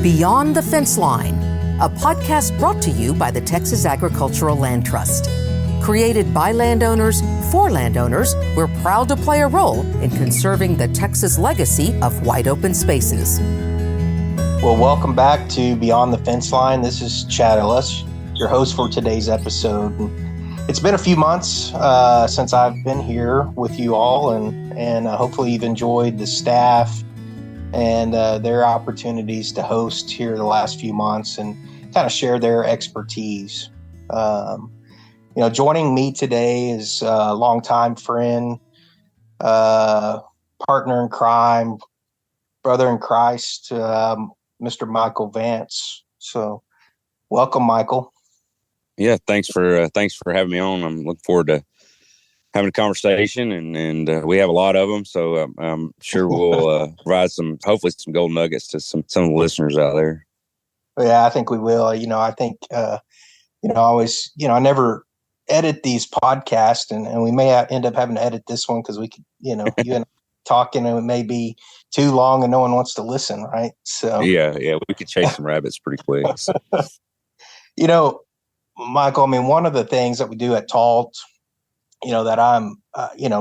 Beyond the Fence Line, a podcast brought to you by the Texas Agricultural Land Trust. Created by landowners for landowners, we're proud to play a role in conserving the Texas legacy of wide open spaces. Well, welcome back to Beyond the Fence Line. This is Chad Ellis, your host for today's episode. It's been a few months since I've been here with you all, and hopefully you've enjoyed the staff and their opportunities to host here the last few months and kind of share their expertise. Joining me today is a longtime friend, partner in crime, brother in Christ, Mr. Michael Vance. So welcome, Michael. Yeah, thanks for having me on. I'm looking forward to having a conversation, and we have a lot of them, so I'm sure we'll provide hopefully some gold nuggets to some of the listeners out there. Yeah, I think we will. I think I never edit these podcasts, and we may end up having to edit this one because we could, you and I talking, and it may be too long and no one wants to listen, right? So yeah, we could chase some rabbits pretty quick. So. Michael, one of the things that we do at TALT, that I'm,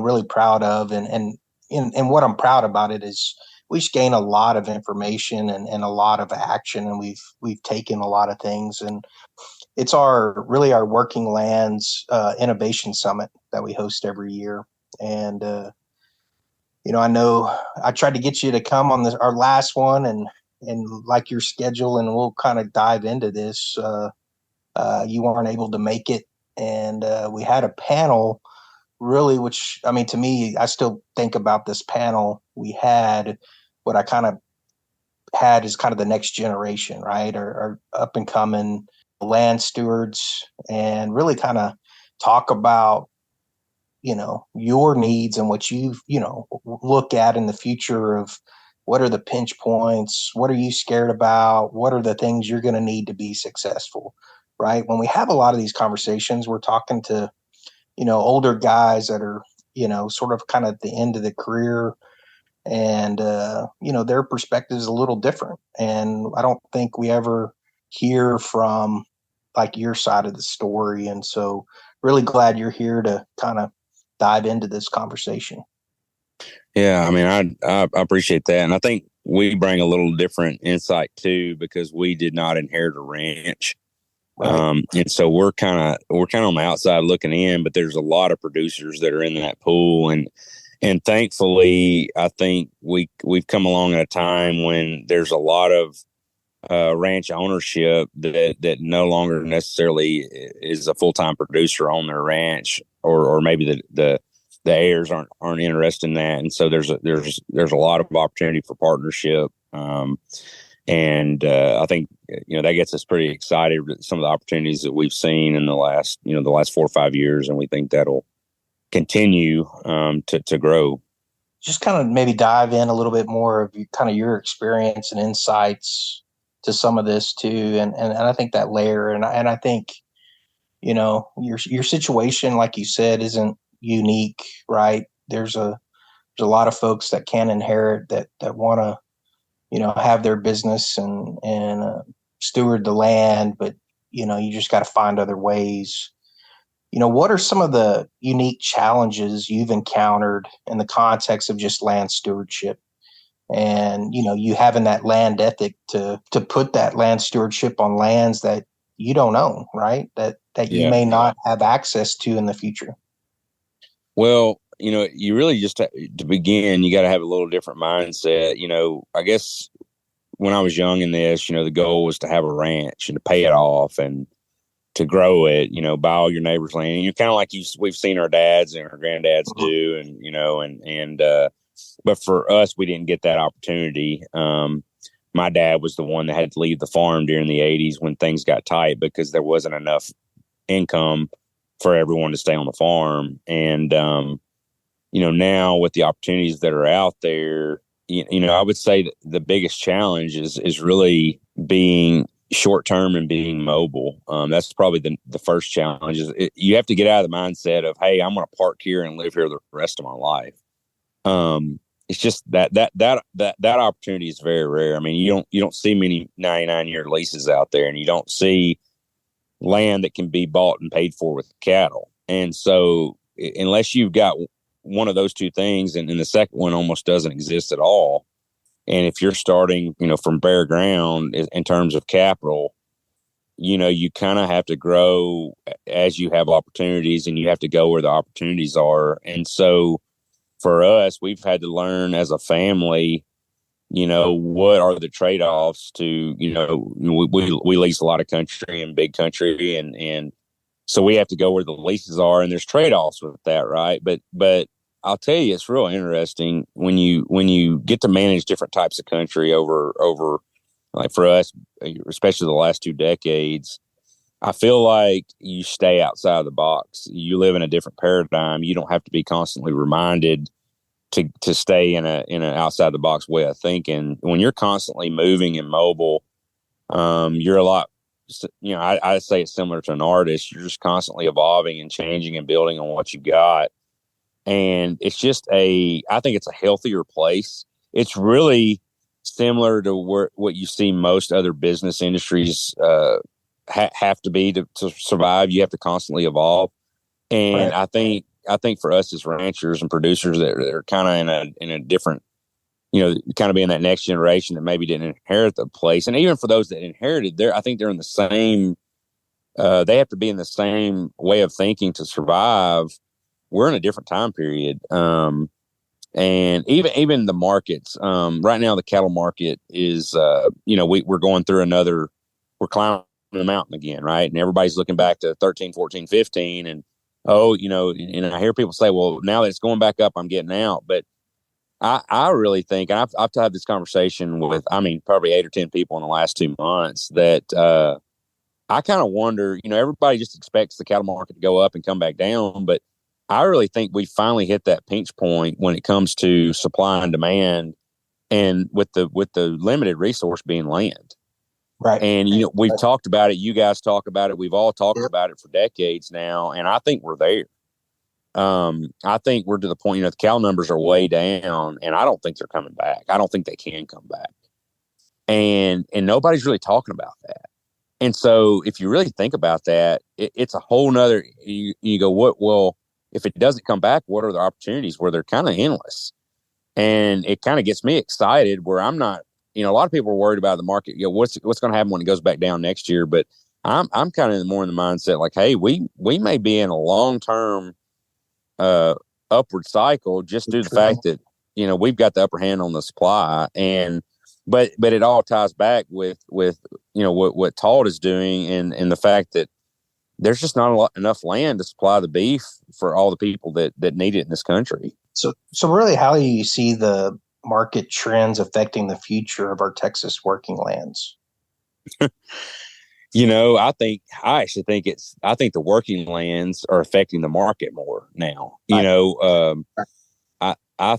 really proud of, and what I'm proud about it is we just gain a lot of information and a lot of action, and we've taken a lot of things, and it's our Working Lands Innovation Summit that we host every year. And, I know I tried to get you to come on our last one and like your schedule, and we'll kind of dive into this. You weren't able to make it. And we had a panel really, which, to me, I still think about this panel we had. What I kind of had is kind of the next generation, right? Or up and coming land stewards, and really kind of talk about, your needs and what you look at in the future of what are the pinch points, what are you scared about, what are the things you're going to need to be successful, right? When we have a lot of these conversations, we're talking to, older guys that are, sort of kind of at the end of the career, and, their perspective is a little different. And I don't think we ever hear from like your side of the story. And so really glad you're here to kind of dive into this conversation. Yeah, I appreciate that. And I think we bring a little different insight too, because we did not inherit a ranch. Right. And so we're kind of on the outside looking in, but there's a lot of producers that are in that pool. And thankfully, I think we've come along at a time when there's a lot of ranch ownership that no longer necessarily is a full-time producer on their ranch, or maybe the heirs aren't interested in that. And so there's a lot of opportunity for partnership. And I think, that gets us pretty excited with some of the opportunities that we've seen in the last 4 or 5 years. And we think that'll continue to grow. Just kind of maybe dive in a little bit more of your experience and insights to some of this too. And I think that layer, and I think, your situation, like you said, isn't unique, right? There's a lot of folks that can inherit that want to, have their business and steward the land, but, you just got to find other ways. What are some of the unique challenges you've encountered in the context of just land stewardship? And, you having that land ethic to put that land stewardship on lands that you don't own, right? That you may not have access to in the future. Well, you really just, to begin, you got to have a little different mindset. I guess when I was young in this, the goal was to have a ranch and to pay it off and to grow it, buy all your neighbor's land. And you're kind of like we've seen our dads and our granddads do. And, but for us, we didn't get that opportunity. My dad was the one that had to leave the farm during the 80s when things got tight because there wasn't enough income for everyone to stay on the farm. And, now with the opportunities that are out there, I would say that the biggest challenge is really being short-term and being mobile. That's probably the first challenge. You have to get out of the mindset of, hey, I'm going to park here and live here the rest of my life. it's just that opportunity is very rare. I mean, you don't see many 99-year leases out there, and you don't see land that can be bought and paid for with cattle. And so unless you've got one of those two things, and the second one almost doesn't exist at all. And if you're starting, from bare ground in terms of capital, you kind of have to grow as you have opportunities, and you have to go where the opportunities are. And so for us, we've had to learn as a family, what are the trade-offs to, we lease a lot of country and big country, and so we have to go where the leases are, and there's trade-offs with that. Right. But I'll tell you, it's real interesting when you get to manage different types of country over, like for us, especially the last 2 decades. I feel like you stay outside of the box. You live in a different paradigm. You don't have to be constantly reminded to stay in an outside the box way of thinking. When you're constantly moving and mobile, you're a lot. I say it's similar to an artist. You're just constantly evolving and changing and building on what you got. And it's just I think it's a healthier place. It's really similar to what you see most other business industries have to be to survive. You have to constantly evolve. And right. I think for us as ranchers and producers that are kind of in a different, kind of being that next generation that maybe didn't inherit the place. And even for those that inherited, I think they're in the same, they have to be in the same way of thinking to survive. We're in a different time period. And even the markets, right now, the cattle market is, we're going through we're climbing the mountain again. Right. And everybody's looking back to 13, 14, 15. And, and I hear people say, well, now that it's going back up, I'm getting out. But I really think, and I've had this conversation with, probably 8 or 10 people in the last 2 months that, I kind of wonder, everybody just expects the cattle market to go up and come back down. But I really think we finally hit that pinch point when it comes to supply and demand, and with the limited resource being land. Right. And, we've talked about it. You guys talk about it. We've all talked about it for decades now. And I think we're there. I think we're to the point, the cow numbers are way down, and I don't think they're coming back. I don't think they can come back. And nobody's really talking about that. And so if you really think about that, it's a whole nother, you go, what, well, if it doesn't come back, what are the opportunities where they're kind of endless? And it kind of gets me excited where I'm not, a lot of people are worried about the market. What's going to happen when it goes back down next year? But I'm kind of more in the mindset like, hey, we may be in a long-term upward cycle just due to the fact that, we've got the upper hand on the supply. And, but it all ties back with what TALT is doing and the fact that there's just not enough land to supply the beef for all the people that need it in this country. So really, how do you see the market trends affecting the future of our Texas working lands? I think the working lands are affecting the market more now. I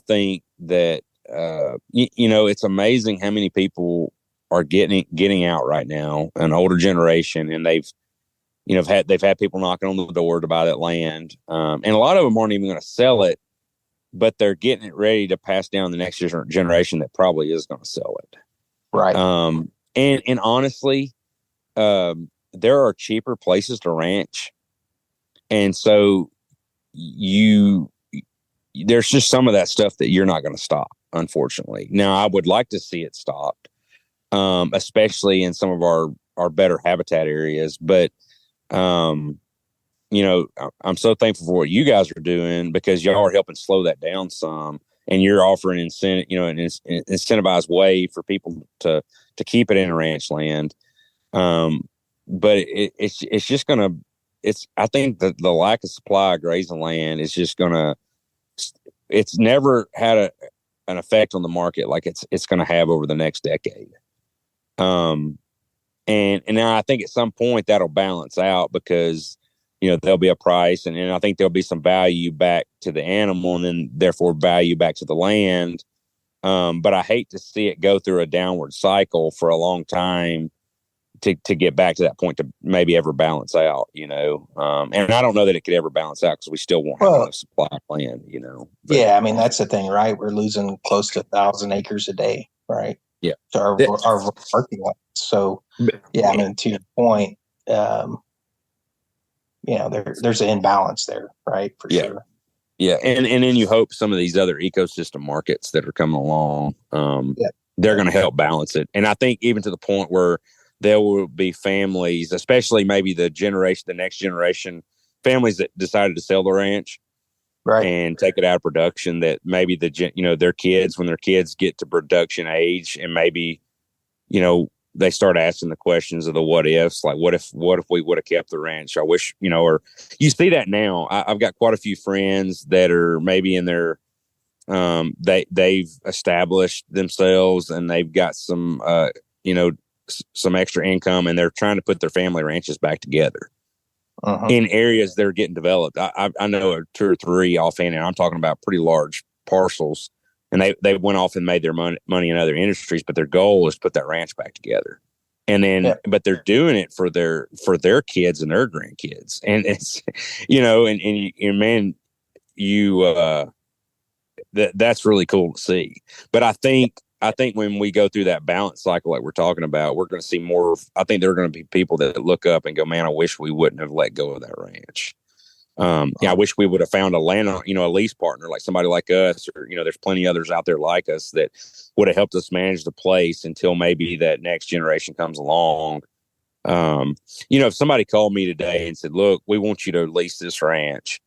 think that, it's amazing how many people are getting out right now, an older generation, and they've had people knocking on the door to buy that land. And a lot of them aren't even going to sell it, but they're getting it ready to pass down the next generation that probably is going to sell it. Right. And honestly, there are cheaper places to ranch. And so there's just some of that stuff that you're not going to stop, unfortunately. Now, I would like to see it stopped, especially in some of our better habitat areas. But, I'm so thankful for what you guys are doing, because y'all are helping slow that down some, and you're offering an incentivized way for people to keep it in ranch land. But it's just going to, I think that the lack of supply of grazing land is just going to, it's never had an effect on the market like it's going to have over the next decade. And now I think at some point that'll balance out, because, there'll be a price, and I think there'll be some value back to the animal, and then therefore value back to the land. But I hate to see it go through a downward cycle for a long time to get back to that point to maybe ever balance out, and I don't know that it could ever balance out because we still won't have enough supply of land, But, yeah, I mean, that's the thing, right? We're losing close to 1,000 acres a day, right? Yeah. To our parking lot. So, yeah, I mean, to your point, there's an imbalance there, right? For sure. Yeah, and then you hope some of these other ecosystem markets that are coming along, they're going to help balance it. And I think even to the point where there will be families, especially maybe the next generation families that decided to sell the ranch, right, and take it out of production. That maybe their kids, when their kids get to production age, and maybe they start asking the questions of the what ifs, like what if we would have kept the ranch? I wish, or you see that now. I've got quite a few friends that are maybe in their they've established themselves and they've got some some extra income, and they're trying to put their family ranches back together in areas that are getting developed. I know 2 or 3 offhand, and I'm talking about pretty large parcels. And they went off and made their money in other industries, but their goal is to put that ranch back together. And then, but they're doing it for their kids and their grandkids. And it's, that's really cool to see. But I think when we go through that balance cycle like we're talking about, we're going to see more. I think there are going to be people that look up and go, man, I wish we wouldn't have let go of that ranch. I wish we would have found a lease partner, like somebody like us, or, there's plenty others out there like us that would have helped us manage the place until maybe that next generation comes along. If somebody called me today and said, look, we want you to lease this ranch,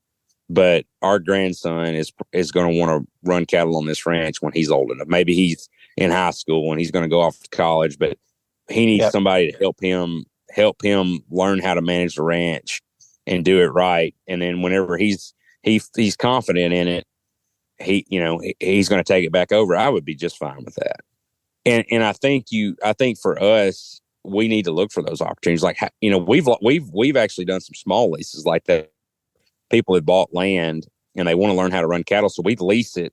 but our grandson is going to want to run cattle on this ranch when he's old enough. Maybe he's in high school and he's going to go off to college, but he needs somebody to help him learn how to manage the ranch and do it right. And then whenever he's confident in it, he's going to take it back over. I would be just fine with that. And I think for us, we need to look for those opportunities. Like, we've actually done some small leases like that. People had bought land and they want to learn how to run cattle. So we'd lease it,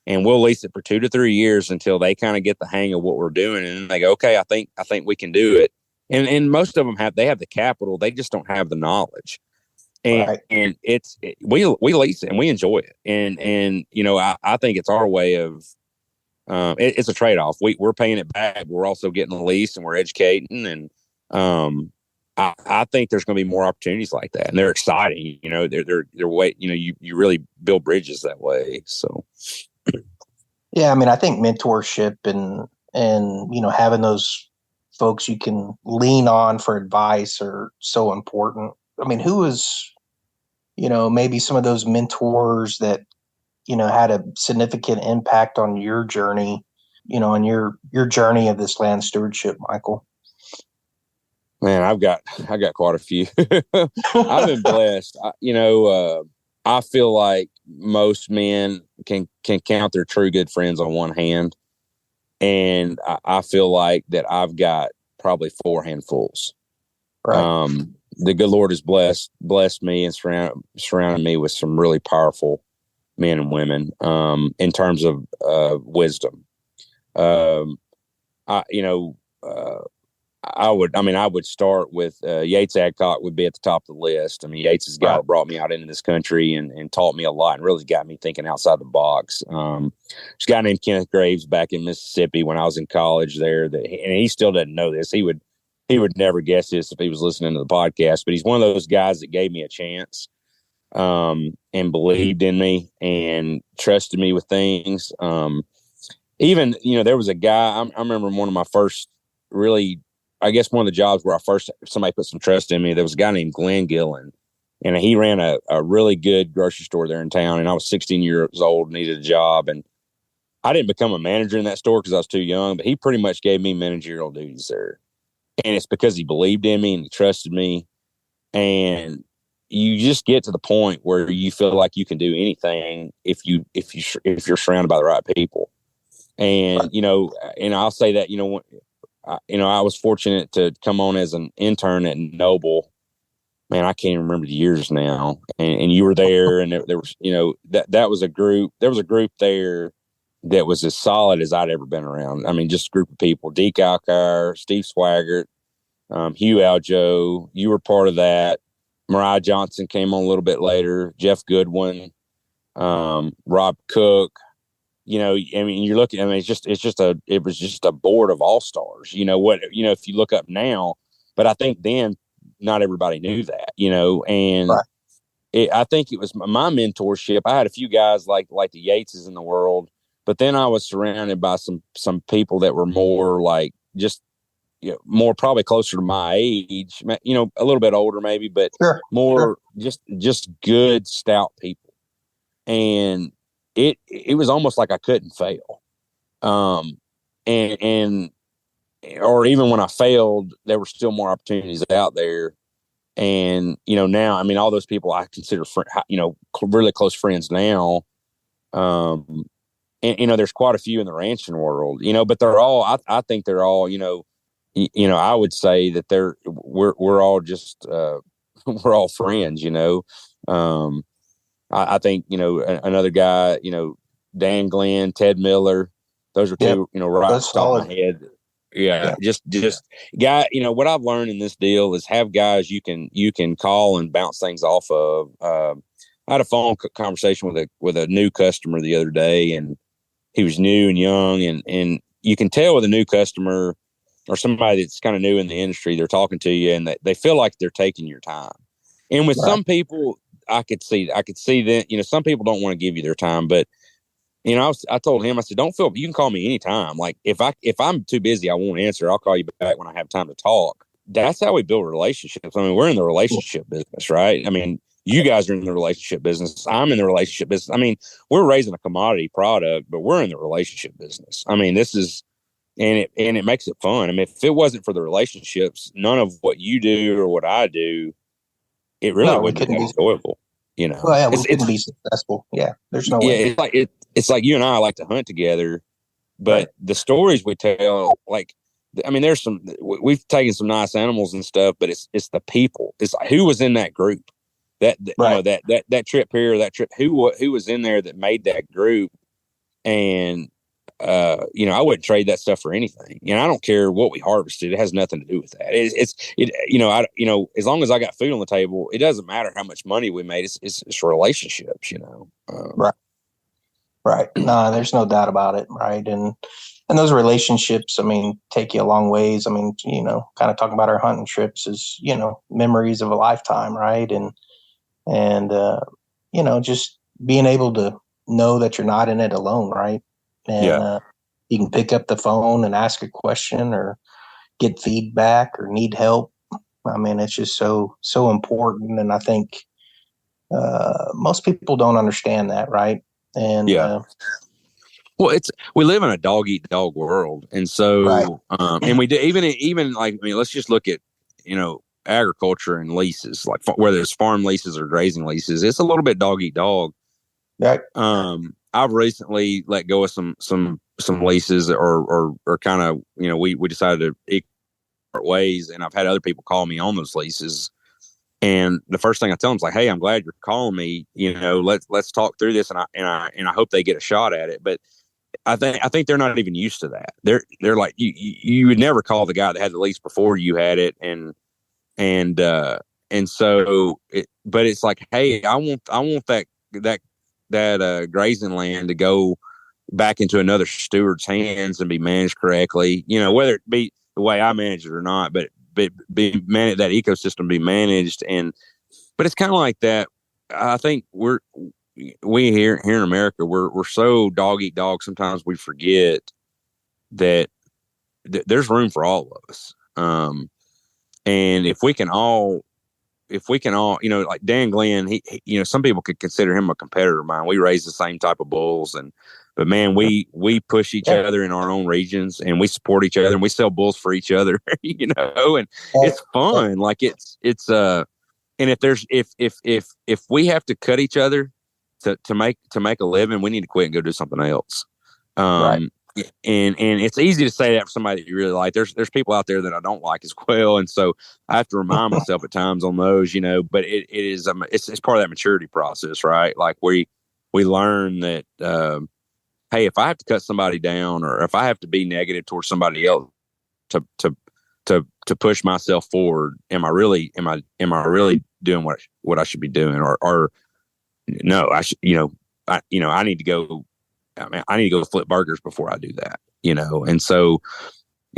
and we'll lease it for 2 to 3 years until they kind of get the hang of what we're doing. And then they go, okay, I think we can do it. And most of them have the capital. They just don't have the knowledge. And we lease it and we enjoy it. And I think it's our way of, it's a trade-off. We're paying it back. We're also getting the lease and we're educating. And I think there's going to be more opportunities like that. And they're exciting. They're way, you really build bridges that way. So. Yeah. I mean, I think mentorship and having those folks you can lean on for advice are so important. I mean, who is, maybe some of those mentors that, had a significant impact on your journey, on your journey of this land stewardship, Michael? Man, I got quite a few. I've been blessed. I feel like most men can count their true good friends on one hand. And I feel like that I've got probably 4 handfuls. Right. The good Lord has blessed me and surrounded me with some really powerful men and women in terms of wisdom. I would start with Yates Adcock would be at the top of the list. I mean, Yates is the guy that brought me out into this country and taught me a lot and really got me thinking outside the box. There's a guy named Kenneth Graves back in Mississippi when I was in college there, and he still doesn't know this. He would never guess this if he was listening to the podcast, but he's one of those guys that gave me a chance and believed in me and trusted me with things. Even, there was a guy, I remember one of my first really, I guess one of the jobs where somebody put some trust in me. There was a guy named Glenn Gillen, and he ran a really good grocery store there in town. And I was 16 years old, needed a job. And I didn't become a manager in that store because I was too young, but he pretty much gave me managerial duties there. And it's because he believed in me and he trusted me. And you just get to the point where you feel like you can do anything if you're surrounded by the right people. And, and I'll say that, I was fortunate to come on as an intern at Noble. Man, I can't even remember the years now. And you were there, and there was, that was a group. There was a group there that was as solid as I'd ever been around. I mean, just a group of people: Deke Alcar, Steve Swaggart, Hugh Aljo, you were part of that. Mariah Johnson came on a little bit later. Jeff Goodwin, Rob Cook. You know, I mean, you're looking. I mean, it was just a board of all stars. You know what? You know, if you look up now, but I think then not everybody knew that. You know, and Right. I think it was my mentorship. I had a few guys like the Yateses in the world, but then I was surrounded by some people that were more like just more probably closer to my age, you know, a little bit older maybe, but Sure. more just good, stout people. And it was almost like I couldn't fail. And or even when I failed, there were still more opportunities out there. And, you know, now, I mean, all those people I consider, you know, really close friends now. And, you know, there's quite a few in the ranching world, you know, but they're all, I think they're all, you know, I would say that we're all just, we're all friends, you know. I think, you know, another guy, you know, Dan Glenn, Ted Miller, those are Yep. two, you know, right off the top of my head. Yeah, just guy, you know, what I've learned in this deal is have guys you can call and bounce things off of. I had a phone conversation with a new customer the other day, and he was new and young, and you can tell with a new customer or somebody that's kind of new in the industry, they're talking to you and they feel like they're taking your time. And with some people, I could see that, you know, some people don't want to give you their time, but you know, I told him, I said, don't feel, you can call me anytime. Like if I'm too busy, I won't answer. I'll call you back when I have time to talk. That's how we build relationships. I mean, we're in the relationship business, right? I mean, you guys are in the relationship business. I'm in the relationship business. I mean, we're raising a commodity product, but we're in the relationship business. I mean, this is, and it makes it fun. I mean, if it wasn't for the relationships, none of what you do or what I do, it really wouldn't be that enjoyable. You know, well, yeah, we couldn't be successful. Yeah, there's no way. It's like you and I like to hunt together, but the stories we tell, like, I mean, we've taken some nice animals and stuff, but it's the people. It's like who was in that group, you know, that trip here, that trip, who was in there that made that group, and you know, I wouldn't trade that stuff for anything. You know, I don't care what we harvested; it has nothing to do with that. You know, as long as I got food on the table, it doesn't matter how much money we made. It's relationships, you know. Right. No, there's no doubt about it. Right. And those relationships, I mean, take you a long ways. I mean, you know, kind of talking about our hunting trips is, you know, memories of a lifetime. Right. And, you know, just being able to know that you're not in it alone. Right. And you can pick up the phone and ask a question or get feedback or need help. I mean, it's just so important. And I think most people don't understand that. Right. And well, we live in a dog eat dog world, and so and we do even like, I mean, let's just look at, you know, agriculture and leases, like whether it's farm leases or grazing leases, it's a little bit dog eat dog. Right. I've recently let go of some leases or kind of, you know, we decided to part ways, and I've had other people call me on those leases. And the first thing I tell them is like, "Hey, I'm glad you're calling me. You know, let's talk through this." And I hope they get a shot at it. But I think they're not even used to that. They're like, you would never call the guy that had the lease before you had it, and so but it's like, hey, I want that grazing land to go back into another steward's hands and be managed correctly. You know, whether it be the way I manage it or not, but be managed, that ecosystem be managed. But it's kind of like that. I think we here in America, we're so dog eat dog. Sometimes we forget that there's room for all of us. And if we can all, you know, like Dan Glenn, he you know, some people could consider him a competitor of mine. We raise the same type of bulls, but man, we push each other in our own regions, and we support each other, and we sell bulls for each other, you know, and it's fun. Like it's and if we have to cut each other to make a living, we need to quit and go do something else. And it's easy to say that for somebody that you really like. There's people out there that I don't like as well, and so I have to remind myself at times on those, you know. But it's part of that maturity process, right? Like we learn that, hey, if I have to cut somebody down, or if I have to be negative towards somebody else to to push myself forward. Am I really doing what I should be doing, or no, I should, I need to go. I mean, I need to go flip burgers before I do that, and so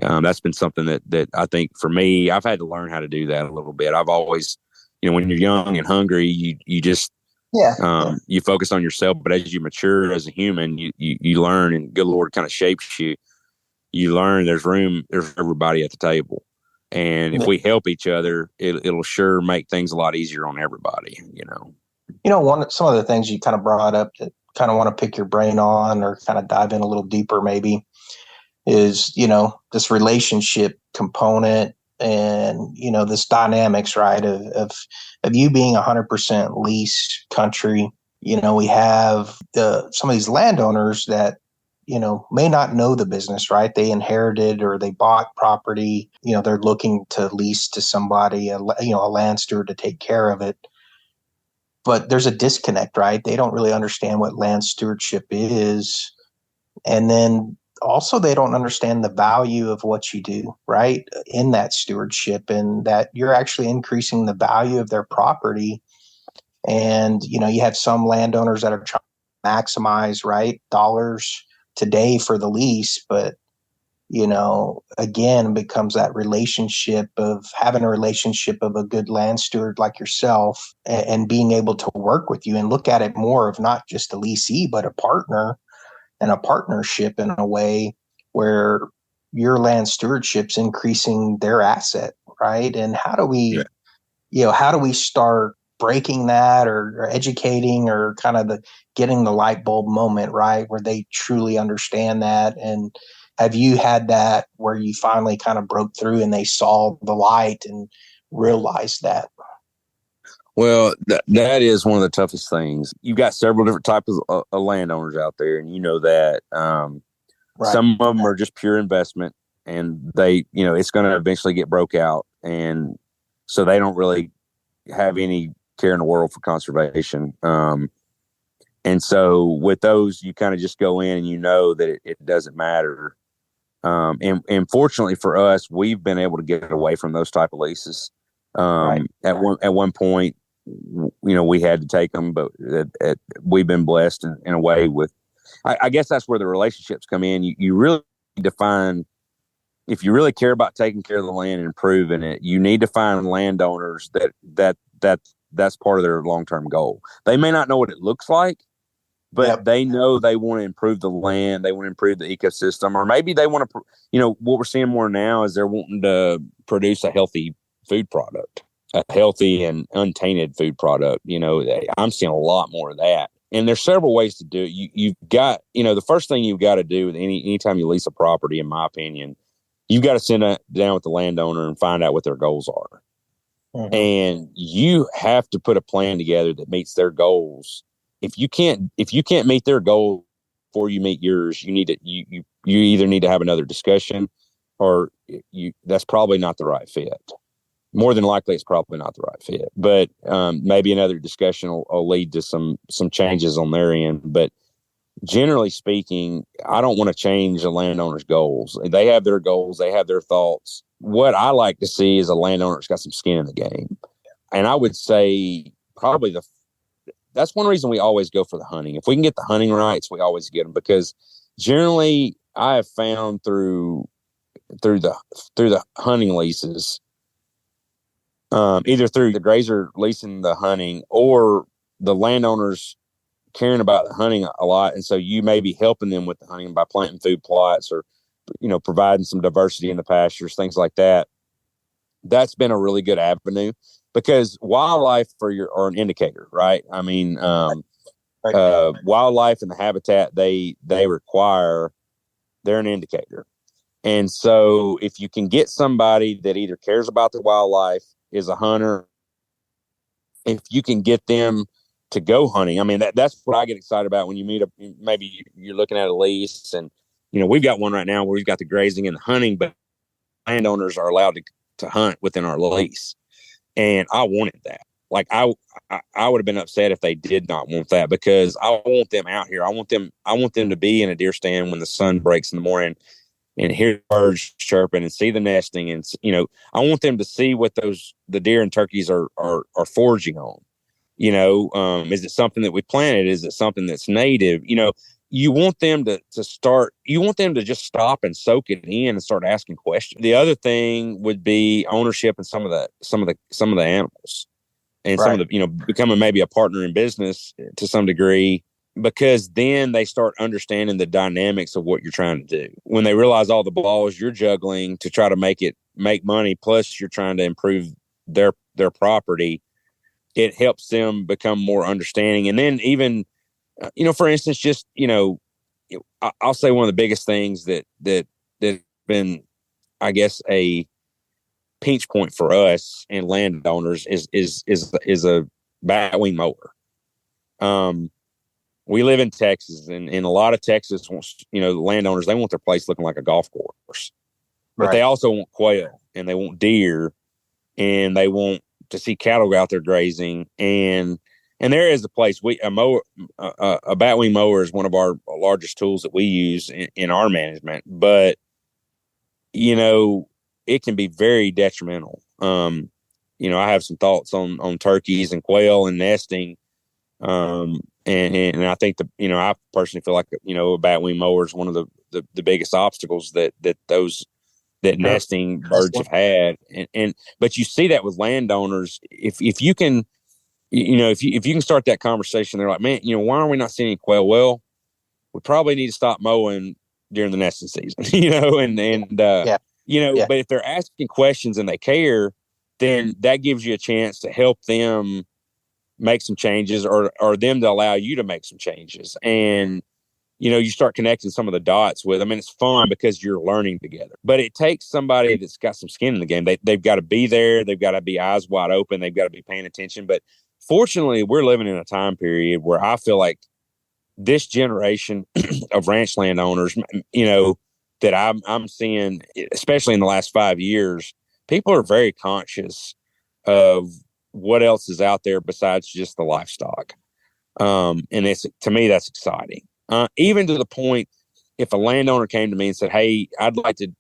that's been something that I think for me, I've had to learn how to do that a little bit. I've always, when you're young and hungry, you just, you focus on yourself, but as you mature as a human, you learn, and good Lord kind of shapes you. You learn there's everybody at the table. And if we help each other, it'll sure make things a lot easier on everybody, some of the things you kind of brought up that kind of want to pick your brain on or kind of dive in a little deeper maybe is, this relationship component and, this dynamics, right, of you being 100% lease country. We have some of these landowners that, may not know the business, right? They inherited or they bought property, they're looking to lease to somebody, a land steward to take care of it. But there's a disconnect, right? They don't really understand what land stewardship is. And then also they don't understand the value of what you do, right, in that stewardship, and that you're actually increasing the value of their property. And, you have some landowners that are trying to maximize, right, dollars today for the lease, but again, becomes that relationship of having a relationship of a good land steward like yourself, and being able to work with you and look at it more of not just a leasee, but a partner and a partnership in a way where your land stewardship's increasing their asset, right? And how do we, how do we start breaking that or educating or kind of getting the light bulb moment, right, where they truly understand that? And have you had that where you finally kind of broke through and they saw the light and realized that? Well, that is one of the toughest things. You've got several different types of landowners out there, and you know that. Right. Some of them are just pure investment, and they, it's going to eventually get broke out, and so they don't really have any care in the world for conservation. And so with those, you kind of just go in and that it doesn't matter. And fortunately for us, we've been able to get away from those type of leases. Right. At one point, we had to take them, but we've been blessed in a way with, I guess that's where the relationships come in. You really need to find, if you really care about taking care of the land and improving it, you need to find landowners that's part of their long-term goal. They may not know what it looks like, but they know they want to improve the land. They want to improve the ecosystem, or maybe they want to, what we're seeing more now is they're wanting to produce a healthy food product, a healthy and untainted food product. I'm seeing a lot more of that. And there's several ways to do it. You've got, the first thing you've got to do with anytime you lease a property, in my opinion, you've got to sit down with the landowner and find out what their goals are. Mm-hmm. And you have to put a plan together that meets their goals. If you can't meet their goal before you meet yours, you either need to have another discussion, or that's probably not the right fit. More than likely, it's probably not the right fit. But maybe another discussion will lead to some changes on their end. But generally speaking, I don't want to change a landowner's goals. They have their goals. They have their thoughts. What I like to see is a landowner that's got some skin in the game. And I would say probably that's one reason we always go for the hunting. If we can get the hunting rights, we always get them, because generally I have found through the hunting leases, either through the grazer leasing the hunting or the landowners caring about the hunting a lot. And so you may be helping them with the hunting by planting food plots or, providing some diversity in the pastures, things like that. That's been a really good avenue, because wildlife are an indicator, right? I mean, wildlife and the habitat they require, they're an indicator. And so if you can get somebody that either cares about the wildlife, is a hunter, if you can get them to go hunting, I mean, that's what I get excited about when you meet maybe you're looking at a lease, and, we've got one right now where we've got the grazing and the hunting, but landowners are allowed to hunt within our lease. And I wanted that. Like I would have been upset if they did not want that, because I want them out here. I want them to be in a deer stand when the sun breaks in the morning, and hear birds chirping and see the nesting. And, I want them to see what the deer and turkeys are foraging on. Is it something that we planted? Is it something that's native? You want them you want them to just stop and soak it in and start asking questions. The other thing would be ownership in some of the animals, and some of the, becoming maybe a partner in business to some degree, because then they start understanding the dynamics of what you're trying to do. When they realize all the balls you're juggling to try to make money, plus you're trying to improve their property, it helps them become more understanding. And then even, for instance, just, I'll say one of the biggest things that been, I guess, a pinch point for us and landowners is a batwing mower. We live in Texas, and a lot of Texas wants, the landowners, they want their place looking like a golf course, but they also want quail, and they want deer, and they want to see cattle go out there grazing. And there is a place a batwing mower is one of our largest tools that we use in our management, but it can be very detrimental. I have some thoughts on turkeys and quail and nesting. And I think I personally feel like, a batwing mower is one of the biggest obstacles that nesting birds have had. But you see that with landowners. If you can, if you can start that conversation, they're like, man, why are we not seeing any quail? Well, we probably need to stop mowing during the nesting season, but if they're asking questions and they care, then that gives you a chance to help them make some changes, or them to allow you to make some changes. And, you start connecting some of the dots with them, and it's fun because you're learning together. But it takes somebody that's got some skin in the game. They've got to be there. They've got to be eyes wide open. They've got to be paying attention. But fortunately, we're living in a time period where I feel like this generation of ranch landowners, that I'm seeing, especially in the last 5 years, people are very conscious of what else is out there besides just the livestock. And to me, that's exciting. Even to the point, if a landowner came to me and said, hey, I'd like to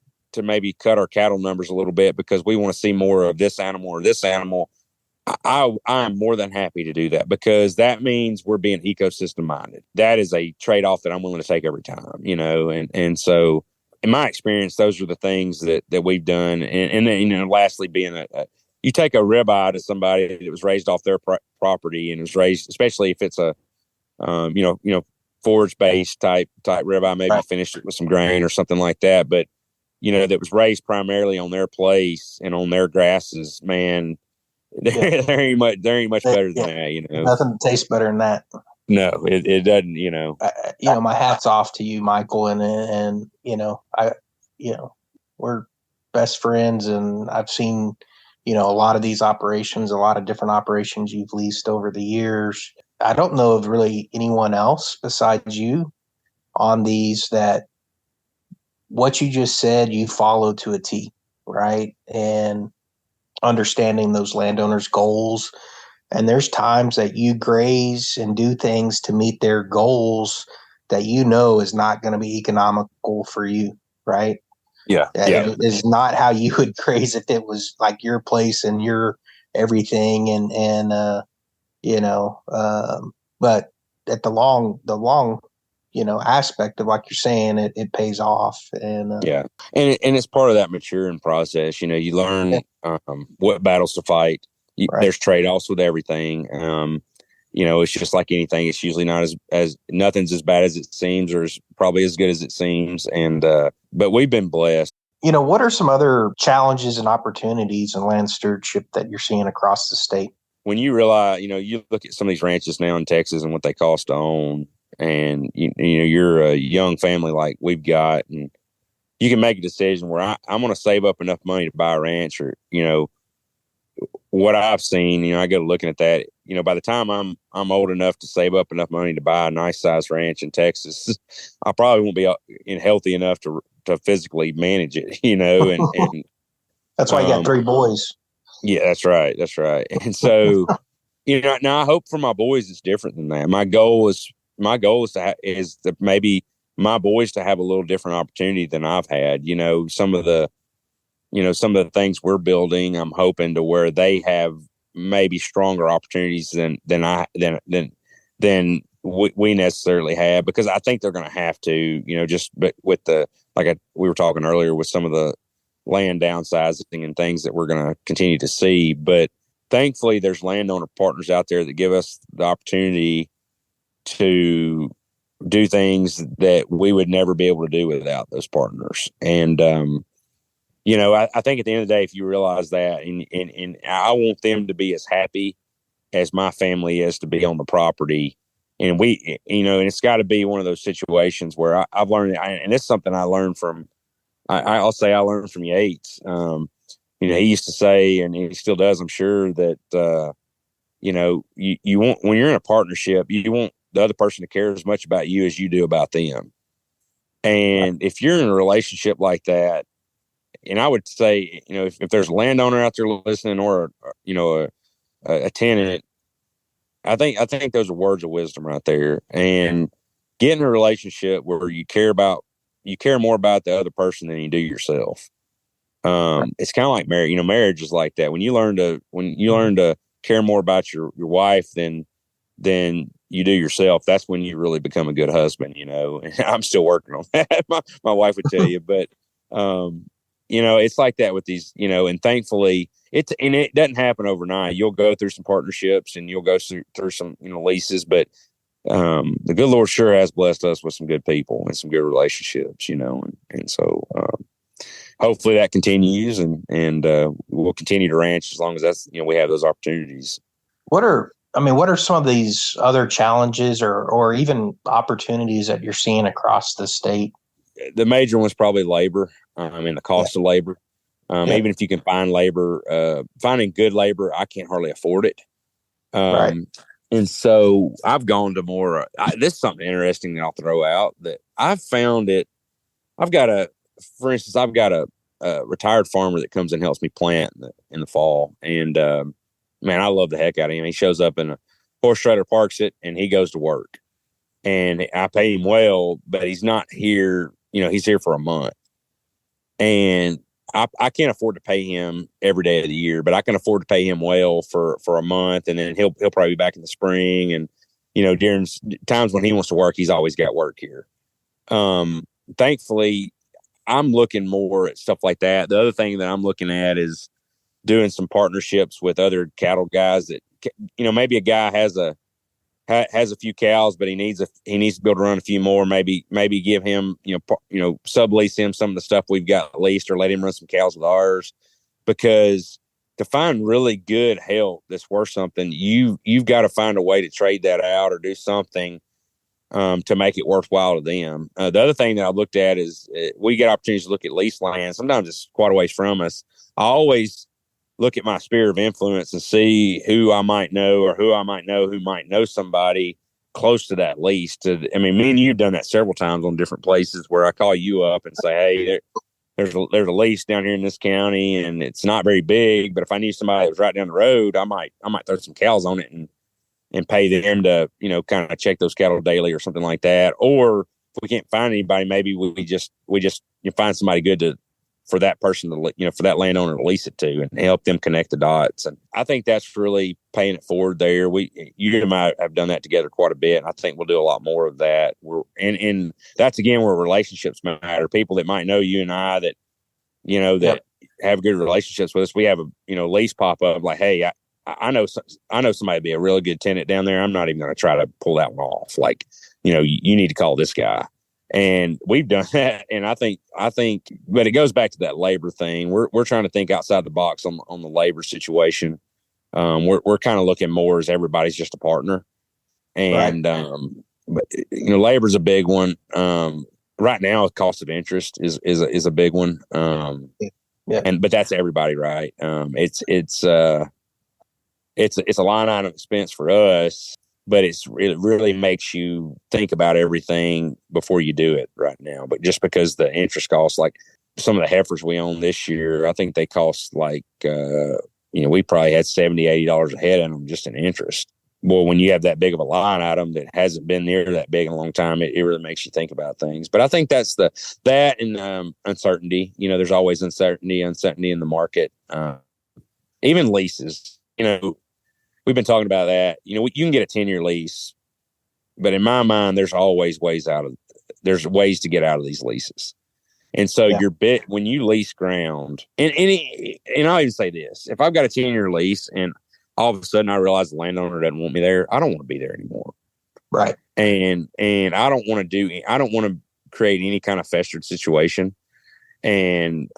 maybe cut our cattle numbers a little bit because we want to see more of this animal or this animal, I'm more than happy to do that, because that means we're being ecosystem minded. That is a trade-off that I'm willing to take every time, and so in my experience, those are the things that we've done. And then, lastly, being you take a ribeye to somebody that was raised off their property and was raised, especially if it's a, forage-based type ribeye, maybe finished it with some grain or something like that. But, that was raised primarily on their place and on their grasses, man, there ain't much better than that, Nothing tastes better than that. No, it doesn't, my hat's off to you, Michael. And we're best friends, and I've seen, a lot of these operations, a lot of different operations you've leased over the years. I don't know of really anyone else besides you on these that what you just said, you follow to a T, right? And understanding those landowners' goals. And there's times that you graze and do things to meet their goals that is not going to be economical for you, right? Yeah. It is not how you would graze if it was like your place and your everything. But at the long, aspect of, like you're saying, it pays off. And and it's part of that maturing process. You learn what battles to fight. There's trade-offs with everything. It's just like anything. It's usually not as nothing's as bad as it seems, or is probably as good as it seems. And but we've been blessed. What are some other challenges and opportunities in land stewardship that you're seeing across the state? When you realize, you look at some of these ranches now in Texas and what they cost to own, and you're a young family like we've got, and you can make a decision where I'm going to save up enough money to buy a ranch, or what I've seen, I go looking at that, by the time I'm old enough to save up enough money to buy a nice size ranch in Texas, I probably won't be healthy enough to physically manage it, and that's why you got 3 boys. Yeah, that's right. And so, now I hope for my boys it's different than that. My goal is to maybe my boys to have a little different opportunity than I've had. Some of the things we're building, I'm hoping to where they have maybe stronger opportunities than we necessarily have, because I think they're going to have to, but with we were talking earlier with some of the land downsizing and things that we're going to continue to see. But thankfully, there's landowner partners out there that give us the opportunity to do things that we would never be able to do without those partners. And, I think at the end of the day, if you realize that, and I want them to be as happy as my family is to be on the property. And and it's got to be one of those situations where I've learned, and it's something I learned from, I'll say I learned from Yates. He used to say, and he still does, I'm sure, that, you want, when you're in a partnership, you want the other person to care as much about you as you do about them. And if you're in a relationship like that, and I would say, if there's a landowner out there listening, or a tenant, I think those are words of wisdom right there. And get in a relationship where you care more about the other person than you do yourself. It's kind of like marriage. Marriage is like that. When you learn to care more about your wife than you do yourself, that's when you really become a good husband. And I'm still working on that. My wife would tell you, but it's like that with these. And thankfully, it doesn't happen overnight. You'll go through some partnerships and you'll go through some leases, but the good Lord sure has blessed us with some good people and some good relationships. And so hopefully that continues, and we'll continue to ranch as long as that's we have those opportunities. What are some of these other challenges or even opportunities that you're seeing across the state? The major one's probably labor, and the cost of labor. Even if you can find labor, finding good labor, I can't hardly afford it. Right. And so I've gone to more, this is something interesting that I'll throw out that I've found it. For instance, I've got a retired farmer that comes and helps me plant in the fall. And, man, I love the heck out of him. He shows up in a horse trailer, parks it, and he goes to work. And I pay him well, but he's not here. He's here for a month. And I can't afford to pay him every day of the year, but I can afford to pay him well for a month. And then he'll probably be back in the spring. And, during times when he wants to work, he's always got work here. Thankfully, I'm looking more at stuff like that. The other thing that I'm looking at is doing some partnerships with other cattle guys that, maybe a guy has a few cows, but he needs to be able to run a few more. Maybe give him, sublease him some of the stuff we've got leased, or let him run some cows with ours. Because to find really good help that's worth something, you've got to find a way to trade that out or do something to make it worthwhile to them. The other thing that I've looked at is we get opportunities to look at lease land. Sometimes it's quite a ways from us. I always look at my sphere of influence and see who I might know, or who I might know who might know somebody close to that lease. Me and you've done that several times on different places where I call you up and say, hey, there's a lease down here in this county, and it's not very big, but if I knew somebody that was right down the road, I might throw some cows on it and pay them to, kind of check those cattle daily or something like that. Or if we can't find anybody, maybe we just find somebody good for that person to, for that landowner to lease it to, and help them connect the dots. And I think that's really paying it forward there. You and I have done that together quite a bit. And I think we'll do a lot more of that. And that's again where relationships matter. People that might know you and I that, that have good relationships with us. We have a, lease pop up like, hey, I know somebody would be a really good tenant down there. I'm not even going to try to pull that one off. Like, you need to call this guy. And we've done that. And I think, but it goes back to that labor thing. We're trying to think outside the box on the labor situation. We're kind of looking more as everybody's just a partner. And, right. But labor's a big one. Right now, cost of interest is a big one. But that's everybody, right? It's a line item expense for us. But it really makes you think about everything before you do it right now. But just because the interest costs, like some of the heifers we own this year, I think they cost like, we probably had $70, $80 a head in them just in interest. well, when you have that big of a line item that hasn't been near that big in a long time, it really makes you think about things. But I think that's that and uncertainty. There's always uncertainty in the market. Even leases. We've been talking about that. You can get a 10-year lease, but in my mind, there's ways to get out of these leases. And so when you lease ground, and I'll even say this: if I've got a 10-year lease and all of a sudden I realize the landowner doesn't want me there, I don't want to be there anymore. Right. And I don't want to create any kind of festered situation. And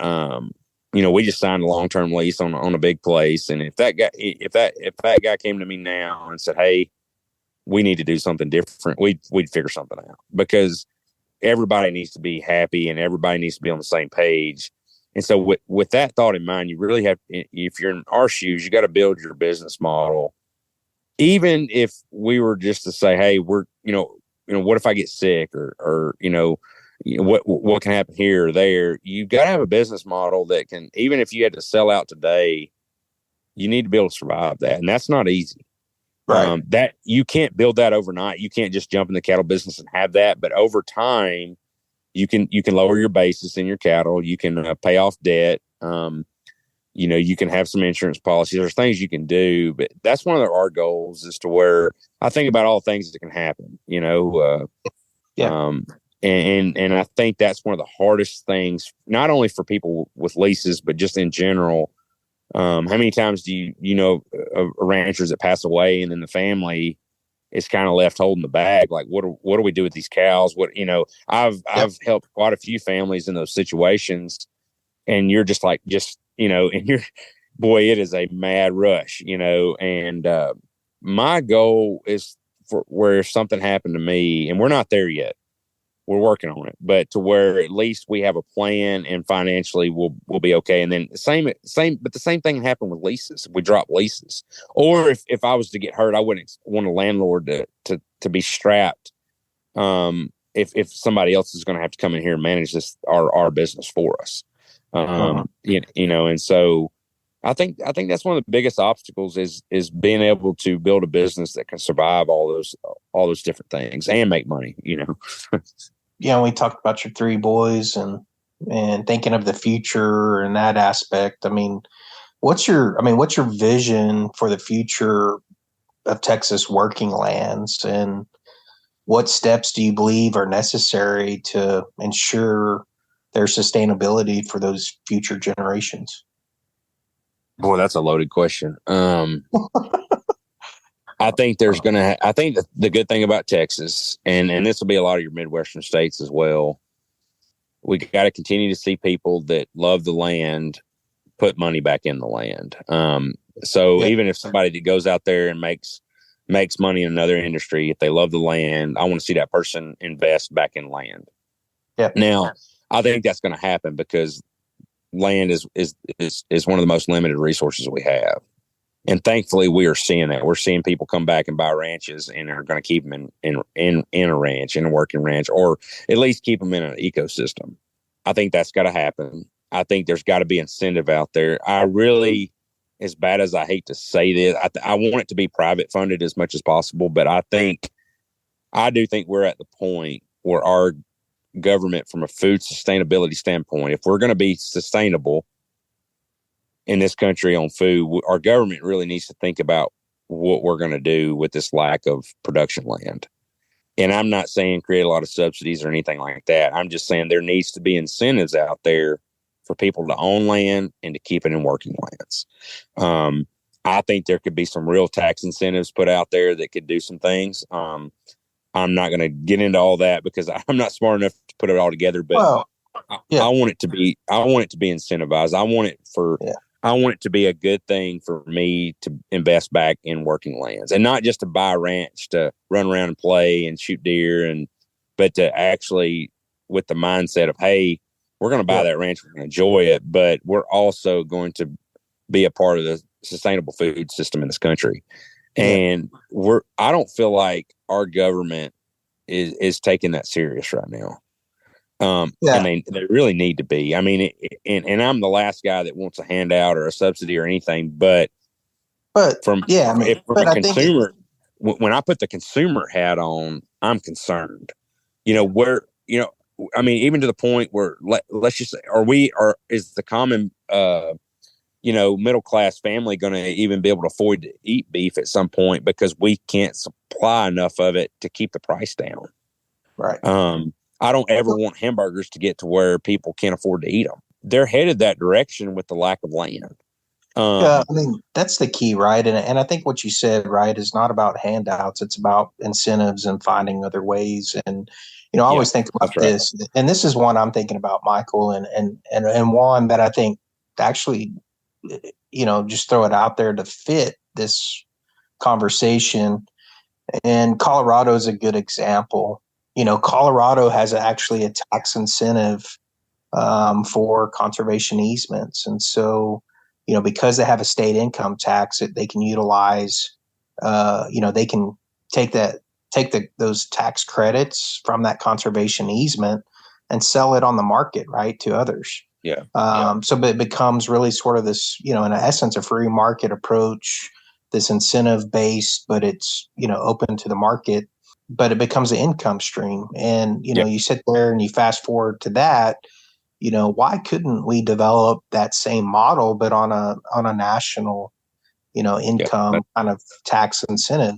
we just signed a long-term lease on a big place, and if that guy came to me now and said, "Hey, we need to do something different," we'd figure something out, because everybody needs to be happy and everybody needs to be on the same page. And so with that thought in mind, you really have, if you're in our shoes, you got to build your business model. Even if we were just to say, hey, we're, what if I get sick or what can happen here or there? You've got to have a business model that can, even if you had to sell out today, you need to be able to survive that. And that's not easy. Right. That you can't build that overnight. You can't just jump in the cattle business and have that. But over time, you can lower your basis in your cattle. You can pay off debt. You can have some insurance policies. There's things you can do, but that's one of our goals, is to where I think about all the things that can happen. And I think that's one of the hardest things, not only for people with leases, but just in general. How many times do you know ranchers that pass away, and then the family is kind of left holding the bag? Like, what do we do with these cows? I've helped quite a few families in those situations, and you're just and it is a mad rush, and my goal is for where if something happened to me, and we're not there yet, we're working on it, but to where at least we have a plan and financially we'll be okay. And then but the same thing happened with leases. We drop leases, or if I was to get hurt, I wouldn't want a landlord to be strapped. If somebody else is going to have to come in here and manage our business for us. And so I think that's one of the biggest obstacles is being able to build a business that can survive all those different things and make money, Yeah, we talked about your three boys and thinking of the future and that aspect. I mean, what's your vision for the future of Texas working lands, and what steps do you believe are necessary to ensure their sustainability for those future generations? Boy, that's a loaded question. I think I think the good thing about Texas, and this will be a lot of your Midwestern states as well, we got to continue to see people that love the land put money back in the land. Even if somebody that goes out there and makes money in another industry, if they love the land, I want to see that person invest back in land. Yeah. Now, I think that's going to happen because land is one of the most limited resources we have. And thankfully, we are seeing that. We're seeing people come back and buy ranches and are going to keep them in a ranch, in a working ranch, or at least keep them in an ecosystem. I think that's got to happen. I think there's got to be incentive out there. I really, as bad as I hate to say this, I want it to be private funded as much as possible. But I do think we're at the point where our government, from a food sustainability standpoint, if we're going to be sustainable in this country on food, our government really needs to think about what we're going to do with this lack of production land. And I'm not saying create a lot of subsidies or anything like that. I'm just saying there needs to be incentives out there for people to own land and to keep it in working lands. I think there could be some real tax incentives put out there that could do some things. I'm not going to get into all that because I'm not smart enough to put it all together, but I want it to be incentivized. I want it to be a good thing for me to invest back in working lands, and not just to buy a ranch to run around and play and shoot deer, but to actually with the mindset of, hey, we're going to buy that ranch, we're going to enjoy it, but we're also going to be a part of the sustainable food system in this country. And I don't feel like our government is taking that serious right now. And they really need to be. I mean, and I'm the last guy that wants a handout or a subsidy or anything, but from a consumer, when I put the consumer hat on, I'm concerned. Where I mean, even to the point where let's just say, is the common middle class family going to even be able to afford to eat beef at some point because we can't supply enough of it to keep the price down? Right. I don't ever want hamburgers to get to where people can't afford to eat them. They're headed that direction with the lack of land. Yeah, I mean, that's the key, right? And I think what you said, right, is not about handouts. It's about incentives and finding other ways. And, I always think about this, and this is one I'm thinking about, Michael, and one that I think actually, just throw it out there to fit this conversation. And Colorado is a good example. Colorado has actually a tax incentive for conservation easements. And so, because they have a state income tax that they can utilize, they can take those tax credits from that conservation easement and sell it on the market, right, to others. Yeah. So it becomes really sort of this, in essence, a free market approach, this incentive based, but it's, open to the market, but it becomes an income stream. And, you sit there and you fast forward to that, why couldn't we develop that same model, but on a national, income kind of tax incentive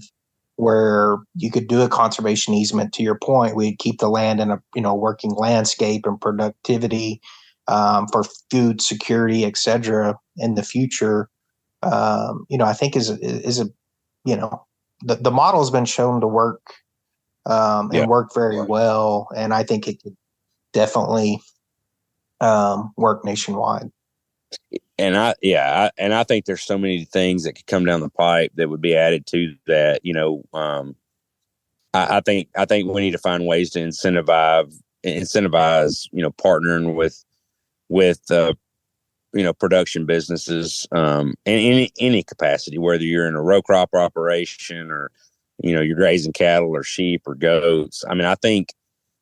where you could do a conservation easement? To your point, we'd keep the land in a, working landscape and productivity for food security, et cetera, in the future. I think is a, the model has been shown to work and work very well. And I think it could definitely work nationwide. And I think there's so many things that could come down the pipe that would be added to that. I think we need to find ways to incentivize, partnering with production businesses in any capacity, whether you're in a row crop operation or you're grazing cattle or sheep or goats. I mean, I think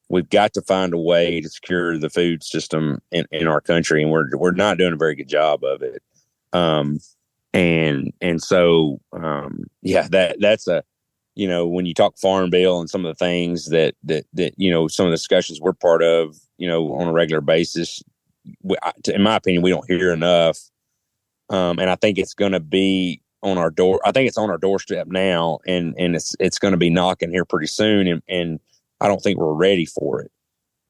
we've got to find a way to secure the food system in our country, and we're not doing a very good job of it. That's a, when you talk farm bill and some of the things that some of the discussions we're part of, on a regular basis, in my opinion, we don't hear enough. And I think it's going to be on our door. I think it's on our doorstep now, and it's going to be knocking here pretty soon. And I don't think we're ready for it.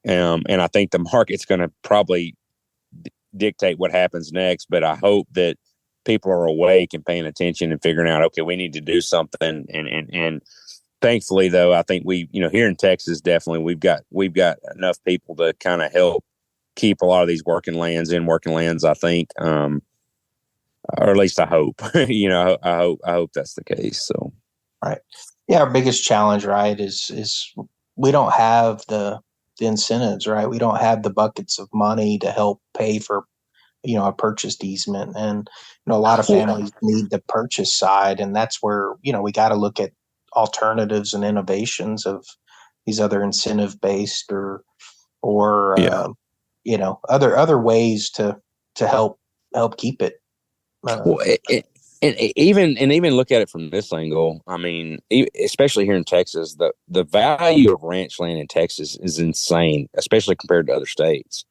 And I think the market's going to probably dictate what happens next. But I hope that people are awake and paying attention and figuring out, okay, we need to do something. And thankfully, though, I think we, here in Texas, definitely we've got enough people to kind of help keep a lot of these working lands, I think, or at least I hope. I hope that's the case. So, right, yeah, our biggest challenge, right, is we don't have the incentives, right? We don't have the buckets of money to help pay for, a purchased easement, and a lot of families need the purchase side, and that's where we got to look at alternatives and innovations of these other incentive based or other ways to help keep it. And even look at it from this angle. I mean, especially here in Texas, the value of ranch land in Texas is insane, especially compared to other states.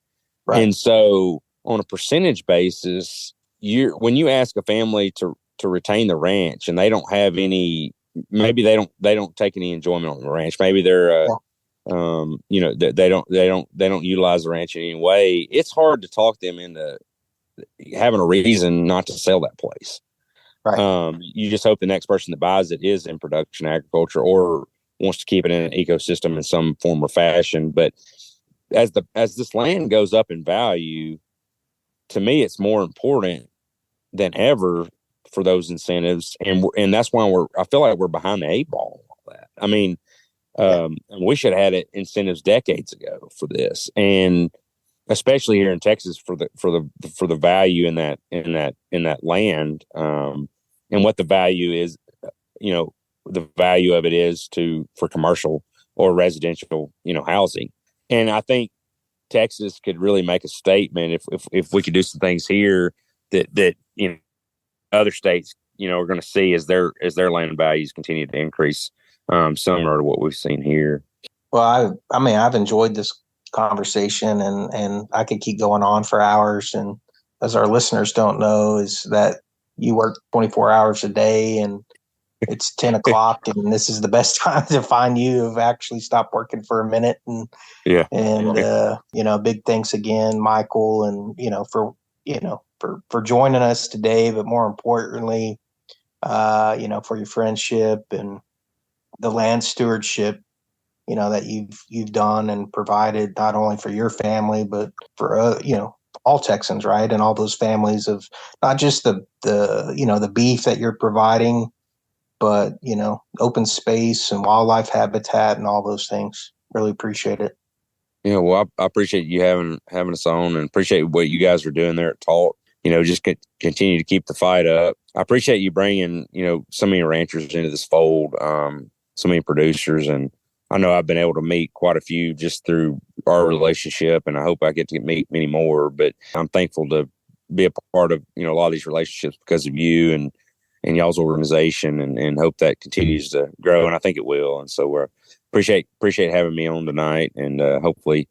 Right. And so, on a percentage basis, when you ask a family to retain the ranch, and they don't have any, maybe they don't take any enjoyment on the ranch. Maybe they're they don't utilize the ranch in any way. It's hard to talk them into having a reason not to sell that place. Right. You just hope the next person that buys it is in production agriculture or wants to keep it in an ecosystem in some form or fashion. But as this land goes up in value, to me, it's more important than ever for those incentives, and that's why I feel like we're behind the eight ball on all that. I mean, we should have had incentives decades ago for this, and especially here in Texas for the value in that land, and what the value is, the value of it is for commercial or residential, housing. And I think Texas could really make a statement if we could do some things here that other states are going to see as their land values continue to increase, similar to what we've seen here. Well, I mean, I've enjoyed this conversation, and I could keep going on for hours. And as our listeners don't know, is that you work 24 hours a day, and it's 10 o'clock, and this is the best time to find you. Have actually stopped working for a minute, and big thanks again, Michael, and for joining us today, but more importantly, for your friendship and the land stewardship, that you've done and provided not only for your family, but for, all Texans, right? And all those families of not just the beef that you're providing, but, open space and wildlife habitat and all those things. Really appreciate it. Yeah, well, I appreciate you having us on, and appreciate what you guys are doing there at TALT. Just continue to keep the fight up. I appreciate you bringing, so many ranchers into this fold, so many producers. And I know I've been able to meet quite a few just through our relationship, and I hope I get to meet many more. But I'm thankful to be a part of, a lot of these relationships because of you and y'all's organization, and hope that continues to grow. And I think it will. And so we're appreciate having me on tonight, and hopefully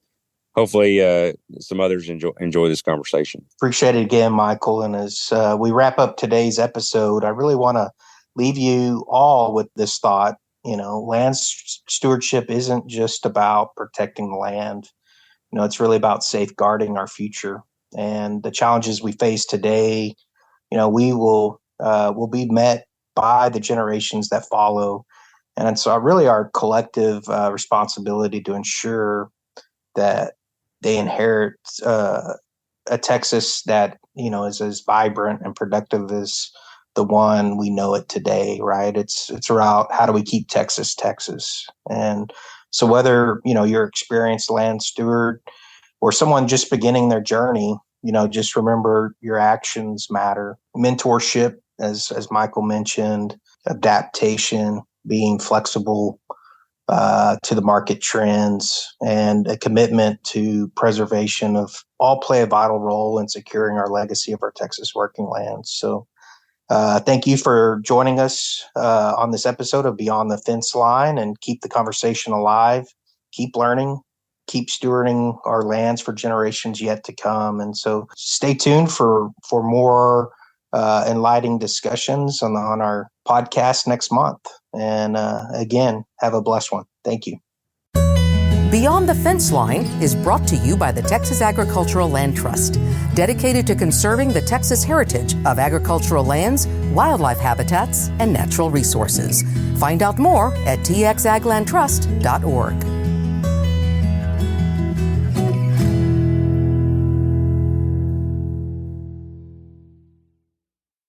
some others enjoy this conversation. Appreciate it again, Michael. And as we wrap up today's episode, I really want to leave you all with this thought. Land stewardship isn't just about protecting the land. It's really about safeguarding our future. And the challenges we face today, we will be met by the generations that follow. And so really our collective responsibility to ensure that they inherit a Texas that, is as vibrant and productive as the one we know it today, right? It's about how do we keep Texas, Texas. And so whether, you're experienced land steward or someone just beginning their journey, just remember your actions matter. Mentorship, as Michael mentioned, adaptation, being flexible to the market trends, and a commitment to preservation of all play a vital role in securing our legacy of our Texas working lands. So thank you for joining us on this episode of Beyond the Fence Line, and keep the conversation alive, keep learning, keep stewarding our lands for generations yet to come. And so stay tuned for more enlightening discussions on our podcast next month. And again, have a blessed one. Thank you. Beyond the Fence Line is brought to you by the Texas Agricultural Land Trust, dedicated to conserving the Texas heritage of agricultural lands, wildlife habitats, and natural resources. Find out more at txaglandtrust.org.